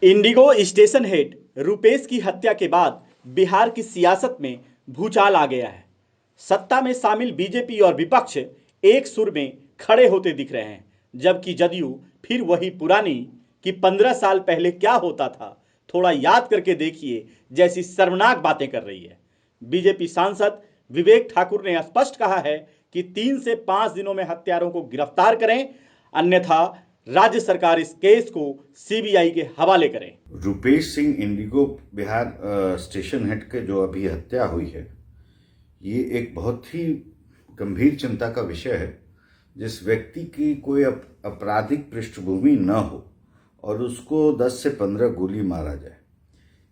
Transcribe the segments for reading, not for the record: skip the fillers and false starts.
Indigo station head Rupesh की हत्या के बाद बिहार की सियासत में भूचाल आ गया है। सत्ता में शामिल बीजेपी और विपक्ष एक सुर में खड़े होते दिख रहे हैं, जबकि जदयू फिर वही पुरानी कि 15 साल पहले क्या होता था थोड़ा याद करके देखिए जैसी शर्मनाक बातें कर रही है। बीजेपी सांसद विवेक ठाकुर ने स्पष्ट कहा है कि 3 से 5 दिनों में हत्यारों को गिरफ्तार करें, अन्यथा राज्य सरकार इस केस को सीबीआई के हवाले करे। Rupesh Singh Indigo Bihar station head के जो अभी हत्या हुई है, ये एक बहुत ही गंभीर चिंता का विषय है। जिस व्यक्ति की कोई आपराधिक पृष्ठभूमि न हो और उसको 10 से 15 गोली मारा जाए,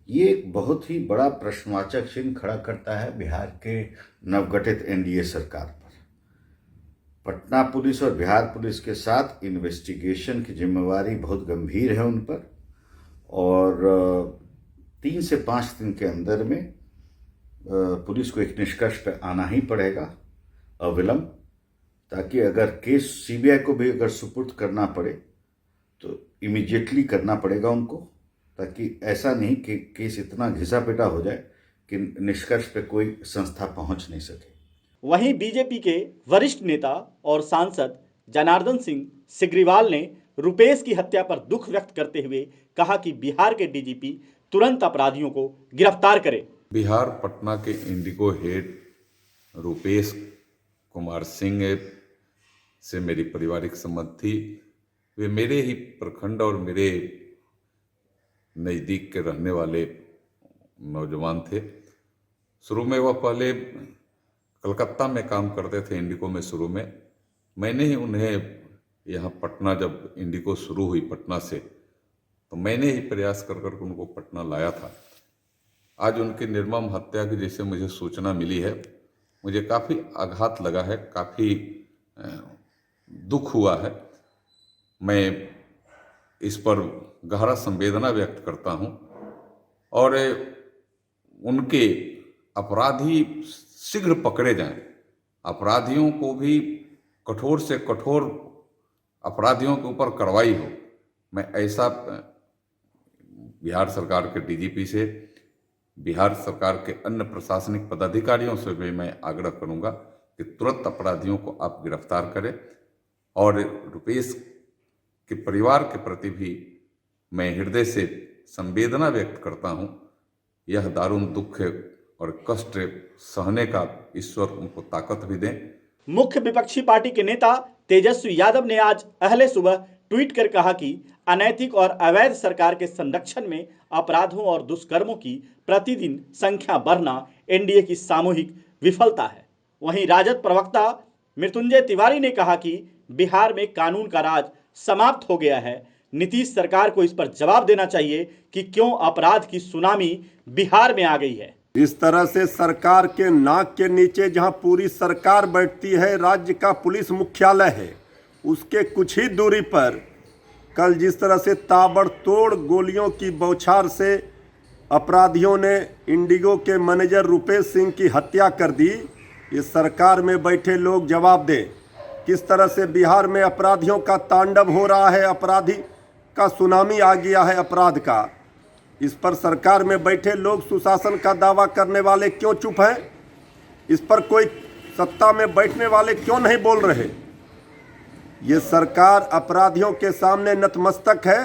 ये एक बहुत ही बड़ा प्रश्नवाचक चिन्ह खड़ा करता है बिहार के नवगठित एनडीए सरकार पर। पटना पुलिस और बिहार पुलिस के साथ इन्वेस्टिगेशन की जिम्मेवारी बहुत गंभीर है उन पर, और 3 से 5 दिन के अंदर में पुलिस को एक निष्कर्ष पर आना ही पड़ेगा अविलंब, ताकि अगर केस सीबीआई को भी अगर सुपुर्द करना पड़े तो इमीडिएटली करना पड़ेगा उनको, ताकि ऐसा नहीं कि केस इतना घिसा पिटा हो जाए कि निष्कर्ष पे कोई संस्था पहुंच नहीं सके। वहीं बीजेपी के वरिष्ठ नेता और सांसद जनार्दन सिंह सिग्रीवाल ने रुपेश की हत्या पर दुख व्यक्त करते हुए कहा कि बिहार के डीजीपी तुरंत अपराधियों को गिरफ्तार करें। बिहार पटना के इंडिगो हेड रुपेश कुमार सिंह से मेरी पारिवारिक संबंध थी। वे मेरे ही प्रखंड और मेरे नज़दीक के रहने वाले नौजवान थे। शुरू में वह पहले कलकत्ता में काम करते थे इंडिगो में। शुरू में मैंने ही उन्हें यहाँ पटना, जब इंडिगो शुरू हुई पटना से, तो मैंने ही प्रयास कर कर उनको पटना लाया था। आज उनकी निर्मम हत्या की जैसे मुझे सूचना मिली है, मुझे काफ़ी आघात लगा है, काफ़ी दुख हुआ है। मैं इस पर गहरा संवेदना व्यक्त करता हूँ और उनके अपराधी शीघ्र पकड़े जाएं, अपराधियों को भी कठोर से कठोर अपराधियों के ऊपर कार्रवाई हो। मैं ऐसा बिहार सरकार के डीजीपी से, बिहार सरकार के अन्य प्रशासनिक पदाधिकारियों से भी मैं आग्रह करूंगा कि तुरंत अपराधियों को आप गिरफ्तार करें। और रुपेश के परिवार के प्रति भी मैं हृदय से संवेदना व्यक्त करता हूं। यह दारुण दुख है और कष्ट सहने का ईश्वर उनको ताकत भी दें। मुख्य विपक्षी पार्टी के नेता तेजस्वी यादव ने आज अहले सुबह ट्वीट कर कहा कि अनैतिक और अवैध सरकार के संरक्षण में अपराधों और दुष्कर्मों की प्रतिदिन संख्या बढ़ना एनडीए की सामूहिक विफलता है। वहीं राजद प्रवक्ता मृत्युंजय तिवारी ने कहा कि बिहार में कानून का राज समाप्त हो गया है। नीतीश सरकार को इस पर जवाब देना चाहिए कि क्यों अपराध की सुनामी बिहार में आ गई है। इस तरह से सरकार के नाक के नीचे जहां पूरी सरकार बैठती है, राज्य का पुलिस मुख्यालय है, उसके कुछ ही दूरी पर कल जिस तरह से ताबड़तोड़ गोलियों की बौछार से अपराधियों ने इंडिगो के मैनेजर रुपेश सिंह की हत्या कर दी, ये सरकार में बैठे लोग जवाब दें। किस तरह से बिहार में अपराधियों का तांडव हो रहा है, अपराधी का सुनामी आ गया है अपराध का। इस पर सरकार में बैठे लोग सुशासन का दावा करने वाले क्यों चुप हैं? इस पर कोई सत्ता में बैठने वाले क्यों नहीं बोल रहे? ये सरकार अपराधियों के सामने नतमस्तक है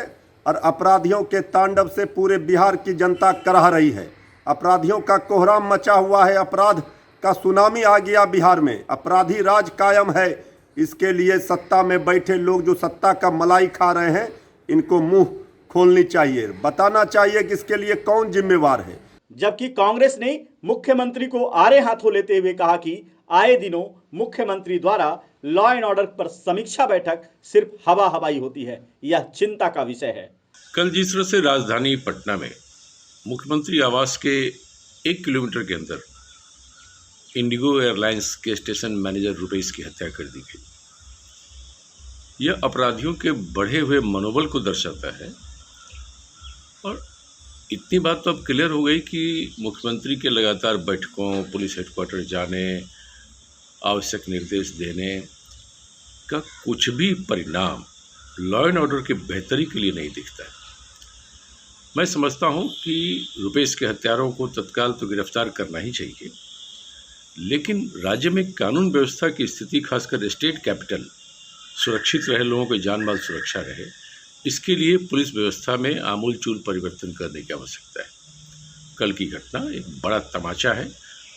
और अपराधियों के तांडव से पूरे बिहार की जनता कराह रही है। अपराधियों का कोहराम मचा हुआ है, अपराध का सुनामी आ गया बिहार में, अपराधी राज कायम है। इसके लिए सत्ता में बैठे लोग जो सत्ता का मलाई खा रहे हैं, इनको मुंह खोलनी चाहिए, बताना चाहिए कि इसके लिए कौन जिम्मेवार है। जबकि कांग्रेस ने मुख्यमंत्री को आड़े हाथों लेते हुए कहा कि आए दिनों मुख्यमंत्री द्वारा लॉ एंड ऑर्डर पर समीक्षा बैठक सिर्फ हवा हवाई होती है। यह चिंता का विषय है। कल जिस तरह से राजधानी पटना में मुख्यमंत्री आवास के 1 किलोमीटर के अंदर इंडिगो एयरलाइंस के स्टेशन मैनेजर रुपेश की हत्या कर दी गई, यह अपराधियों के बढ़े हुए मनोबल को दर्शाता है। और इतनी बात तो अब क्लियर हो गई कि मुख्यमंत्री के लगातार बैठकों, पुलिस हेडक्वार्टर जाने, आवश्यक निर्देश देने का कुछ भी परिणाम लॉ एंड ऑर्डर की बेहतरी के लिए नहीं दिखता है। मैं समझता हूं कि रुपेश के हत्यारों को तत्काल तो गिरफ्तार करना ही चाहिए, लेकिन राज्य में कानून व्यवस्था की स्थिति, खासकर स्टेट कैपिटल सुरक्षित रहे, लोगों की जान माल सुरक्षा रहे, इसके लिए पुलिस व्यवस्था में आमूलचूल परिवर्तन करने की आवश्यकता है। कल की घटना एक बड़ा तमाचा है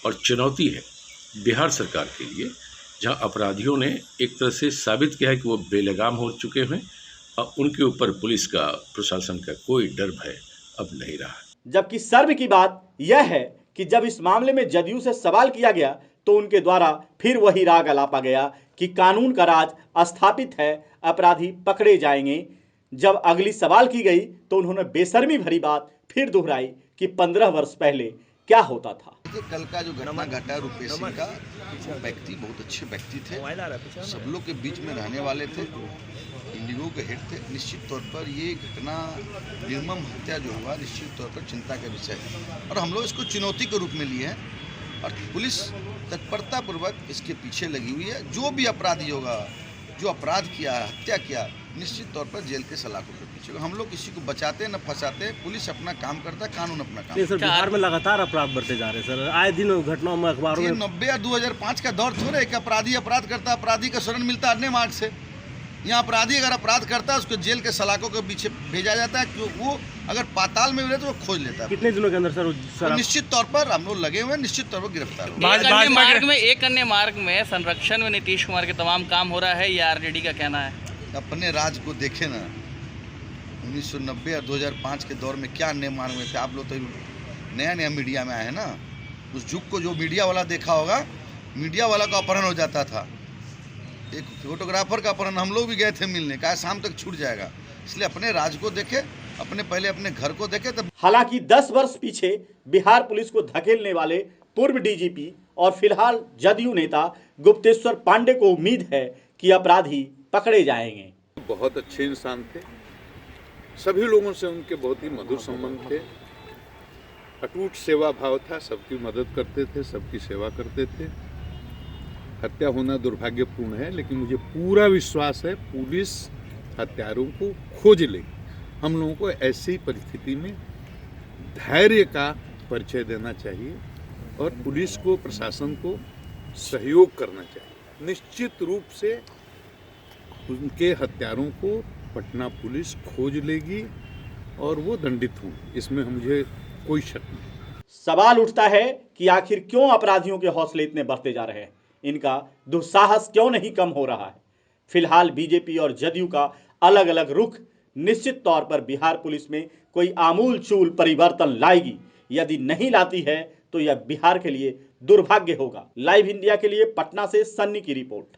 और चुनौती है बिहार सरकार के लिए, जहां अपराधियों ने एक तरह से साबित किया है कि वो बेलगाम हो चुके हैं और उनके ऊपर पुलिस का, प्रशासन का कोई डर भय अब नहीं रहा। जबकि सर्व की बात यह है कि जब इस मामले में जदयू से सवाल किया गया तो उनके द्वारा फिर वही राग अलापा गया कि कानून का राज स्थापित है, अपराधी पकड़े जाएंगे। जब अगली सवाल की गई तो उन्होंने बेशर्मी भरी बात फिर दोहराई कि 15 वर्ष पहले क्या होता था। कल का जो घटना घटा रुपेश सिंह का, व्यक्ति बहुत अच्छे व्यक्ति थे, सब लोग के बीच में रहने वाले थे, इंडिगो के हेड थे। निश्चित तौर पर ये घटना, निर्मम हत्या जो हुआ, निश्चित तौर पर चिंता का विषय है और हम लोग इसको चुनौती के रूप में लिए हैं और पुलिस तत्परता पूर्वक इसके पीछे लगी हुई है। जो भी अपराधी होगा, जो अपराध किया, हत्या किया, निश्चित तौर पर जेल के सलाखों के पीछे। हम लोग किसी को बचाते न फंसाते, पुलिस अपना काम करता है, कानून अपना काम। सर, बिहार में लगातार अपराध बढ़ते जा रहे हैं सर, आए दिन घटनाओं में, अखबारों में। 90 या 2005 का दौर थोड़े कि अपराधी अपराध करता, अपराधी का शरण मिलता अन्य मार्ग से। यहाँ अपराधी अगर अपराध करता है उसको जेल के सलाखों के पीछे भेजा जाता है, क्यों वो अगर पाताल में रहे तो वो खोज लेता है। कितने दिनों के अंदर सर? तो निश्चित तौर पर हम लोग लगे हुए हैं, निश्चित तौर पर गिरफ्तार होंगे। एक अन्य मार्ग में संरक्षण में नीतीश कुमार के तमाम काम हो रहा है, ये आरजेडी का कहना है। अपने राज को देखे ना, 1990 या 2005 के दौर में क्या अन्य मार्ग में थे। आप लोग तो नया नया मीडिया में आए हैं ना, उस युग को जो मीडिया वाला देखा होगा, मीडिया वाला का अपहरण हो जाता था, एक फोटोग्राफर का अपहरण हम लोग भी गए थे मिलने का, शाम तक छूट जाएगा। इसलिए अपने राज को देखे, पहले अपने घर को देखे तब। हालांकि 10 वर्ष पीछे बिहार पुलिस को धकेलने वाले पूर्व डीजीपी और फिलहाल जदयू नेता गुप्तेश्वर पांडे को उम्मीद है कि अपराधी पकड़े जाएंगे। बहुत अच्छे इंसान थे, सभी लोगों से उनके बहुत ही मधुर संबंध थे, अटूट सेवा भाव था, सबकी मदद करते थे, सबकी सेवा करते थे। हत्या होना दुर्भाग्यपूर्ण है, लेकिन मुझे पूरा विश्वास है पुलिस हत्यारों को खोज लेगी। हम लोगों को ऐसी परिस्थिति में धैर्य का परिचय देना चाहिए और पुलिस को, प्रशासन को सहयोग करना चाहिए। निश्चित रूप से उनके हत्यारों को पटना पुलिस खोज लेगी और वो दंडित होंगे, इसमें मुझे कोई शक नहीं। सवाल उठता है कि आखिर क्यों अपराधियों के हौसले इतने बढ़ते जा रहे हैं, इनका दुस्साहस क्यों नहीं कम हो रहा है। फिलहाल बीजेपी और जदयू का अलग अलग रुख निश्चित तौर पर बिहार पुलिस में कोई आमूलचूल परिवर्तन लाएगी। यदि नहीं लाती है तो यह बिहार के लिए दुर्भाग्य होगा। लाइव इंडिया के लिए पटना से सन्नी की रिपोर्ट।